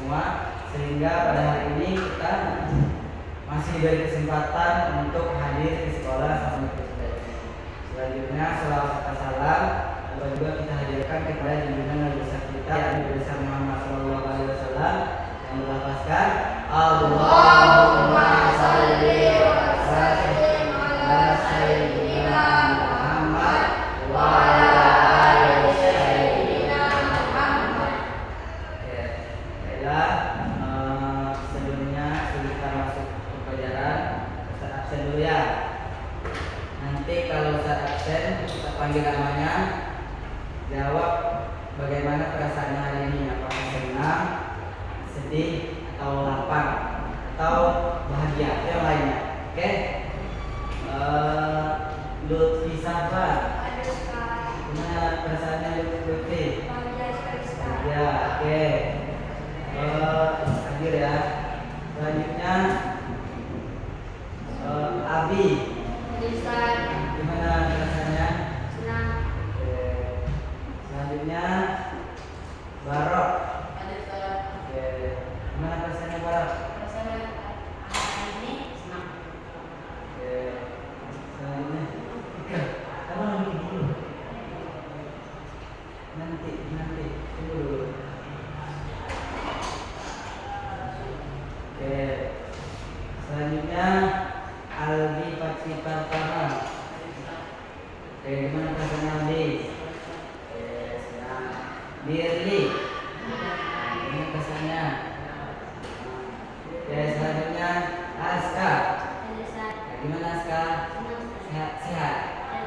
semua, sehingga pada hari ini kita masih diberi kesempatan untuk hadir di sekolah sama kita. Selanjutnya salawat serta salam juga kita hadirkan kepada junjungan Nabi besar kita Nabi besar Muhammad SAW yang melafazkan Allahumma shalli wa sallim ala sayyidina Muhammad wa ala ali sayyidina Muhammad. Baiklah, sebelumnya kita masuk ke pelajaran, Ustaz absen dulu ya. Nanti kalau Ustaz absen, kita panggil namanya, jawab bagaimana perasaannya hari ini, apakah senang, sedih, atau lapar, atau bahagia, atau yang lainnya. Oke? Lutfi Safar, gimana perasaannya Lutfi? Ya, oke. Hadir ya. Selanjutnya Abi, gimana perasaannya? Oke. Selanjutnya Barok. Oke. Gimana perasaannya Barok? Oke. Selanjutnya Ika, kamu nanti dulu. Nanti tunggu dulu. Oke. Selanjutnya Aldi Patri Pratama. Oke, gimana perasaannya Aldi? Oke, senang. Birli, gimana perasaannya? Oke, selanjutnya Aska. Oke, gimana Aska? Sehat. Oke.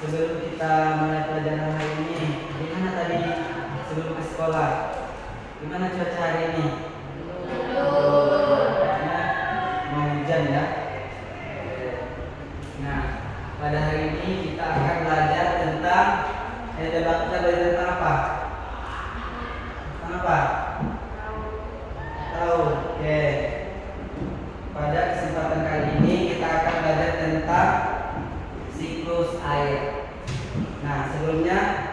Sebelum kita mulai pelajaran hari ini, gimana tadi sebelum ke sekolah? Gimana cuaca hari ini? Mau hujan ya. Nah, pada hari ini kita akan belajar tentang kita belajar tentang apa? Tentang apa? Tahu. Oke. Pada kesempatan kali ini kita akan belajar tentang siklus air. Nah, sebelumnya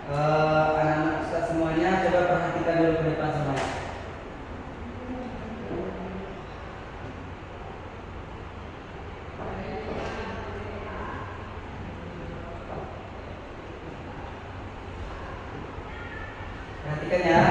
anak-anak Ustaz semuanya coba perhatikan dulu ke depan semuanya. Perhatikan ya.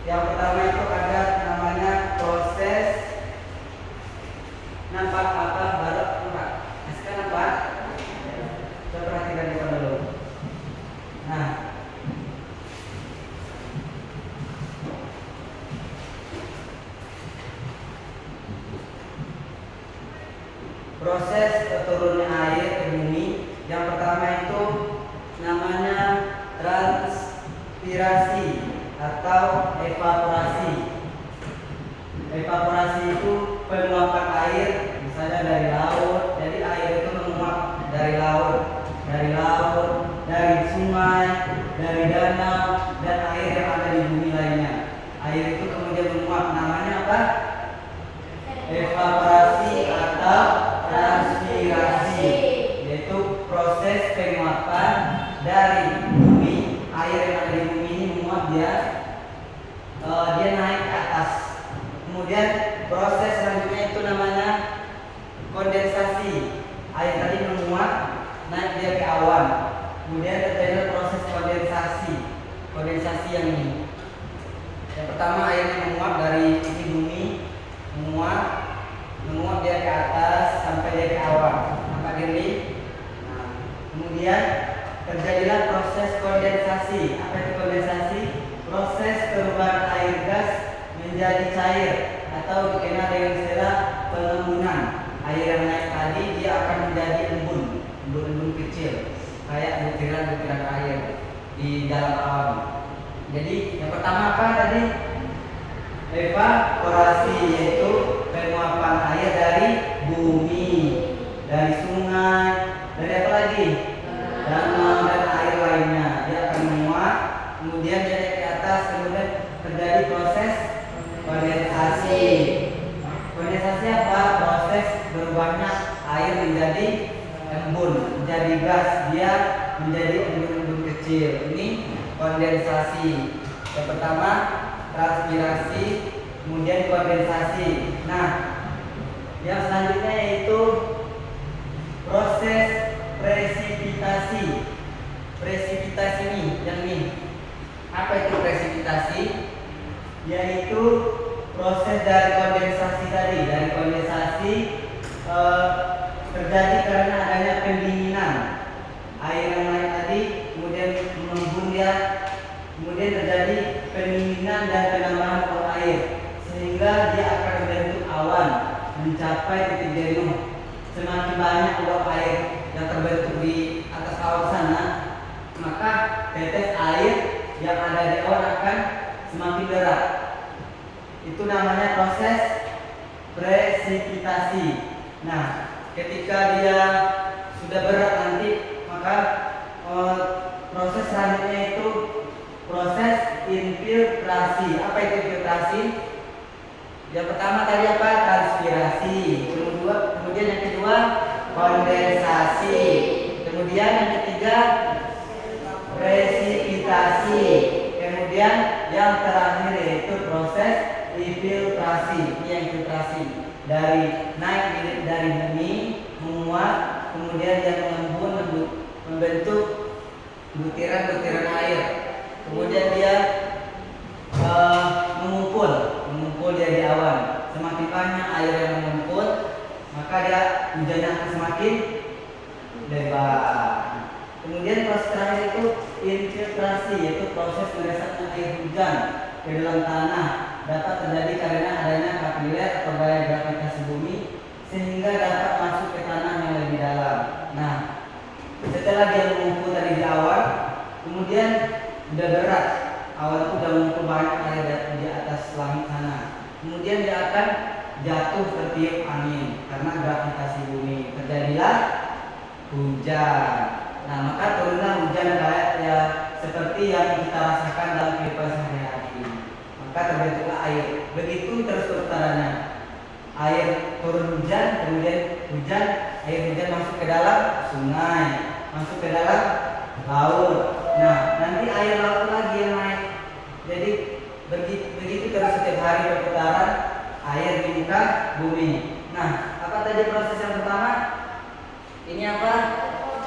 Yang pertama itu ada namanya proses nampak apa baru nampak. Sekarang nampak. Coba perhatikan itu dulu. Nah, proses turunnya air ke bumi yang pertama itu namanya transpirasi atau evaporasi. Evaporasi itu penguapan air misalnya dari laut. Jadi air itu menguap dari laut, dari sungai, dari danau dan air yang ada di bumi lainnya. Air itu kemudian menguap, namanya apa? Evaporasi atau transpirasi, yaitu proses penguapan dari bumi. Air yang ada di bumi ini menguap, dia naik ke atas. Kemudian proses selanjutnya itu namanya kondensasi. Air tadi menguap, naik dia ke awan. Kemudian terjadi proses kondensasi. Kondensasi yang ini. Yang pertama airnya menguap dari isi bumi, menguap dia ke atas sampai dia ke awan. Nampak diri? Nah, kemudian terjadilah proses kondensasi. Apa itu kondensasi? Proses perubahan air gas menjadi cair atau dikenal dengan istilah pengembunan. Air yang naik tadi dia akan menjadi embun kecil, kayak butiran-butiran air di dalam awan. Jadi yang pertama apa tadi? Evaporasi, yaitu penguapan air dari bumi, dari sungai, dari apa lagi? Danau dan air lainnya. Dia akan menguap, kemudian dia naik ke atas, kemudian terjadi proses kondensasi. Kondensasi apa? Proses berubahnya air menjadi embun, menjadi gas, dia menjadi embun-embun kecil. Ini kondensasi. Yang pertama transpirasi, kemudian kondensasi. Nah, yang selanjutnya yaitu proses presipitasi. Presipitasi ini, apa itu presipitasi? Yaitu proses dari kondensasi tadi. Dari kondensasi terjadi karena adanya pendinginan. Air yang naik tadi kemudian mengembun dia, kemudian terjadi pendinginan dan penambahan uap air, sehingga dia akan membentuk awan mencapai titik jenuh. Semakin banyak uap air yang terbentuk di atas awan sana, maka tetes air yang ada di awan akan semakin berat. Itu namanya proses presipitasi. Nah, ketika dia sudah berat nanti, maka proses selanjutnya itu proses infiltrasi. Apa itu infiltrasi? Yang pertama tadi apa? Transpirasi. Kemudian yang kedua kondensasi. Kemudian yang ketiga presipitasi. Kemudian yang terakhir yaitu proses infiltrasi. Ini yang infiltrasi. Dari naik dari bumi, menguap, kemudian dia mengembun, membentuk butiran-butiran air. Kemudian dia mengumpul dia di awan. Semakin banyak air yang mengumpul, maka dia hujannya akan semakin lebar. Kemudian proses terakhir itu infiltrasi, yaitu proses meresapnya air hujan ke dalam tanah. Dapat terjadi karena adanya kapiler atau gaya gravitasi bumi, sehingga dapat masuk ke tanah yang lebih dalam. Nah, setelah dia mengumpul tadi di awan, kemudian udah berat, awan itu udah mengumpul banyak air di atas langit sana. Kemudian dia akan jatuh tertiup angin karena gravitasi bumi. Terjadilah hujan. Nah, maka turunlah hujan kayak ya seperti yang kita rasakan dalam kehidupan sehari-hari. Maka terbentuklah air. Begitu terus putarannya. Air turun hujan, kemudian hujan, air hujan masuk ke dalam sungai, masuk ke dalam laut. Nah, nanti air laut lagi yang naik. Jadi begitu terus setiap hari perputaran air di muka bumi. Nah, apa tadi proses yang pertama? Ini apa?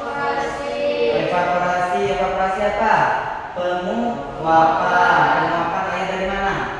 Evaporasi. Evaporasi apa? Penguapan. Penguapan air dari mana?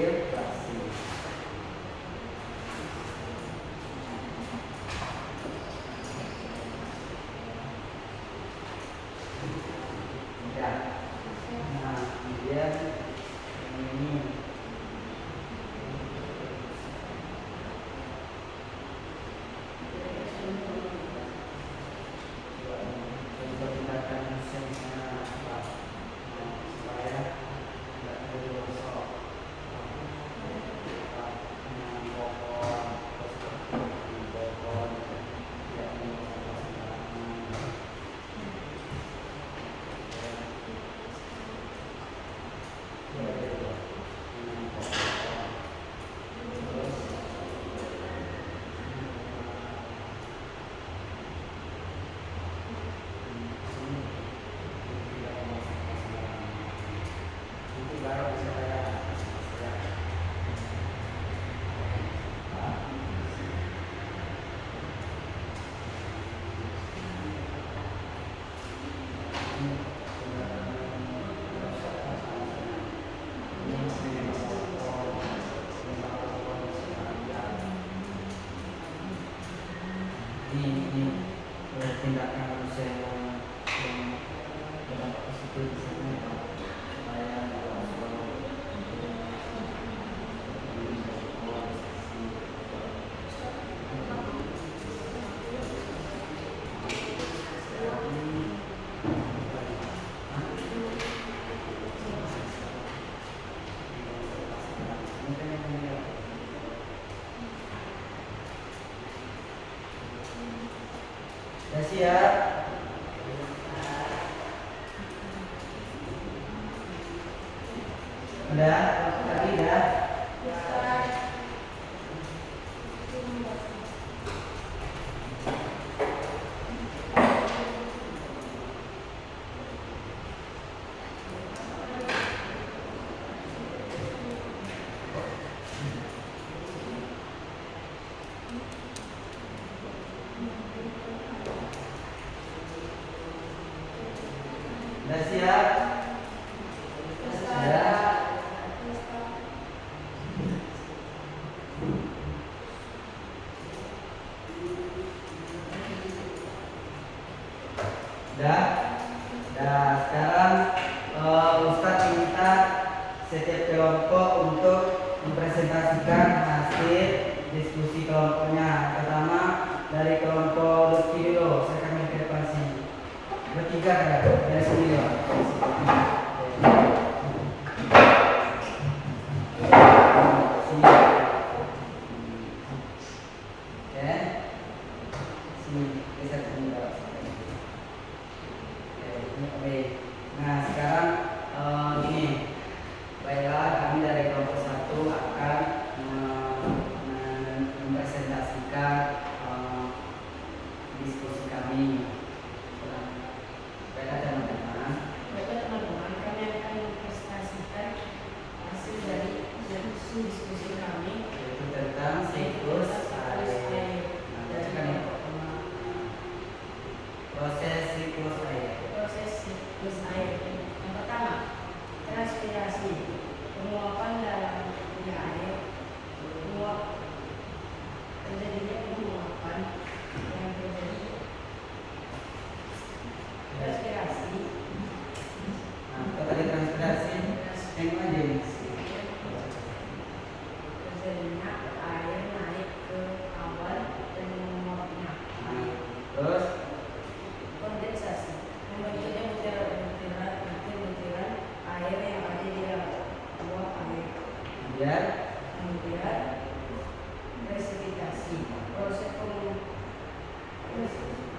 infiltrasi. Ya. Nah, kemudian ini ini tindakan manusia yang berdampak positif di sana supaya udah siap? Udah? Tadi udah? Udah siap? Udah? Udah? Nah, sekarang Ustadz minta setiap kelompok untuk mempresentasikan hasil diskusi kelompoknya. Pertama dari kelompok Lutfi dulu, saya akan ke depan sini. Bertiga ya, dari sini ya. Sini. Oke. Sini, bisa tinggal. Oke. Nah, sekarang gini. Baiklah, kami dari kelompok 1 akan mempresentasikan diskusi kami. Baiklah teman-teman, kami akan mempresentasikan hasil dari diskusi kami yaitu tentang siklus air. Nah, bacakan ya. Proses siklus air. Proses siklus air. Yang pertama, transpirasi, penguapan dalam air, terjadinya penguapan yang terjadi transpirasi. Nah, kalau tadi transpirasi, yang mana ini? Terjadinya air naik ke awan dan menguapnya. Nah, terus Kondensasi, membentuknya butiran air yang ada di dalam uap air. Kemudian presipitasi, proses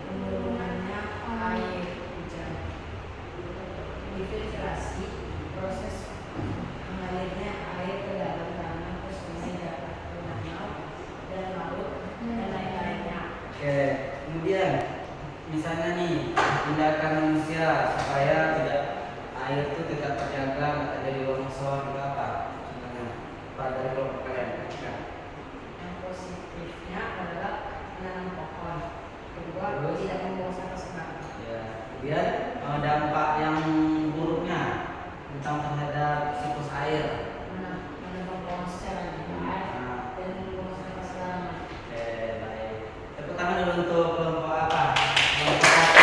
penurunannya air hujan. Infiltrasi, proses mengalirnya air ke dalam tanah ke sungai, darat, ke danau dan laut dan lain-lainnya. oke, kemudian misalnya nih tindakan manusia supaya tidak air itu tetap terjaga, nggak terjadi longsor atau apa? Contohnya, apa dari kelompok kalian? Yang positifnya adalah menanam pohon. Kedua, Terus? tidak membuang sampah sembarangan. Ya, kemudian dampak yang buruknya tentang terhadap siklus air. Menanam pohon tangan dulu untuk kelompok apa? Kelompok satu.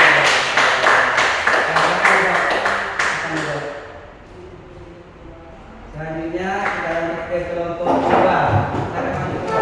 Selanjutnya kita lanjut ke kelompok dua. Kita lanjut ke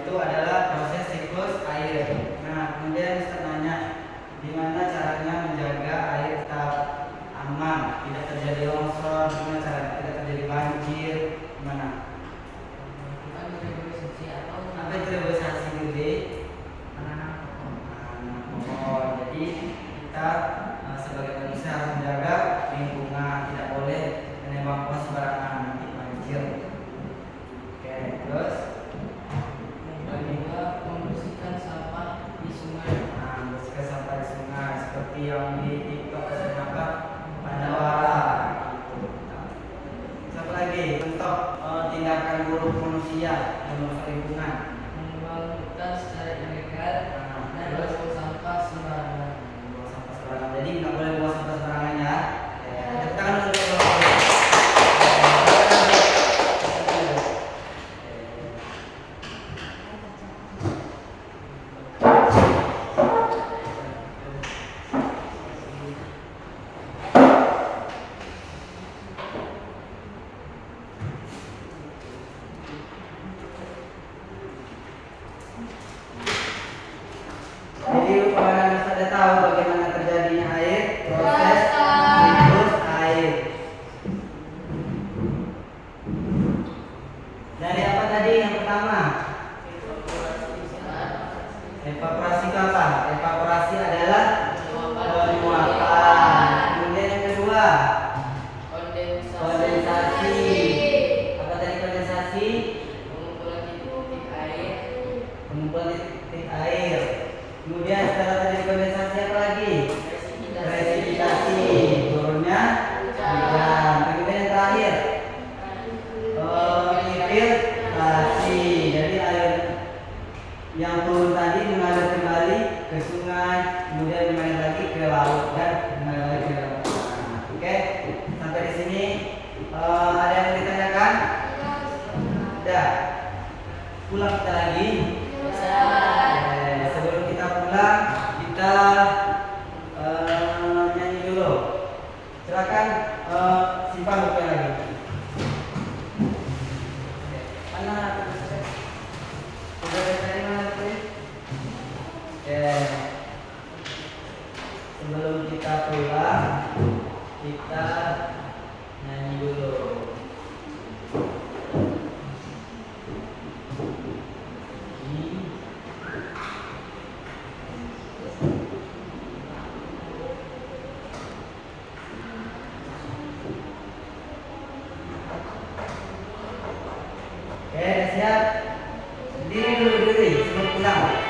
itu adalah proses siklus air. Nah, kemudian Ustaz nanya, gimana caranya menjaga air tetap aman, tidak terjadi longsor, gimana caranya tidak terjadi banjir, gimana? Apa itu reboisasi gede? Jadi kita sebagai manusia harus menjaga lingkungan, tidak boleh menembak buang sembarangan, nanti banjir. Oke, terus membersihkan sampah di sungai. Membersihkan sampah di sungai seperti yang di TikTok apa Pandawara gitu. Satu lagi untuk tindakan buruk manusia yang merusak lingkungan, Membangunkan secara ilegal dan terus membuang sampah sembarangan. buang sampah sembarangan. Jadi nggak boleh buang sampah sembarangan ya. Tepuk tangan dulu. Jadi kalian sudah tahu bagaimana terjadinya air, proses siklus air. Dari apa tadi yang pertama? Evaporasi itu apa? Evaporasi adalah penguapan. Kemudian yang kedua, kondensasi. Apa tadi kondensasi? Pengumpulan titik air. Kemudian setelah terjadi kondensasi apa lagi? Presipitasi, turunnya hujan. Kemudian yang terakhir, infiltrasi. Jadi air yang turun tadi mengalir kembali ke sungai, kemudian mengalir lagi ke laut dan mengalir lagi ke laut. Oke, sampai di sini ada yang mau ditanyakan? Sudah. Pulang kita lagi. Sebelum kita pulang, kita nyanyi dulu. Silakan simpan bukunya lagi. Mana? Sudah dari mana bukunya? Sebelum kita pulang, kita nyanyi dulu. Oke, siap. Berdiri dulu, berdiri sebelum pulang.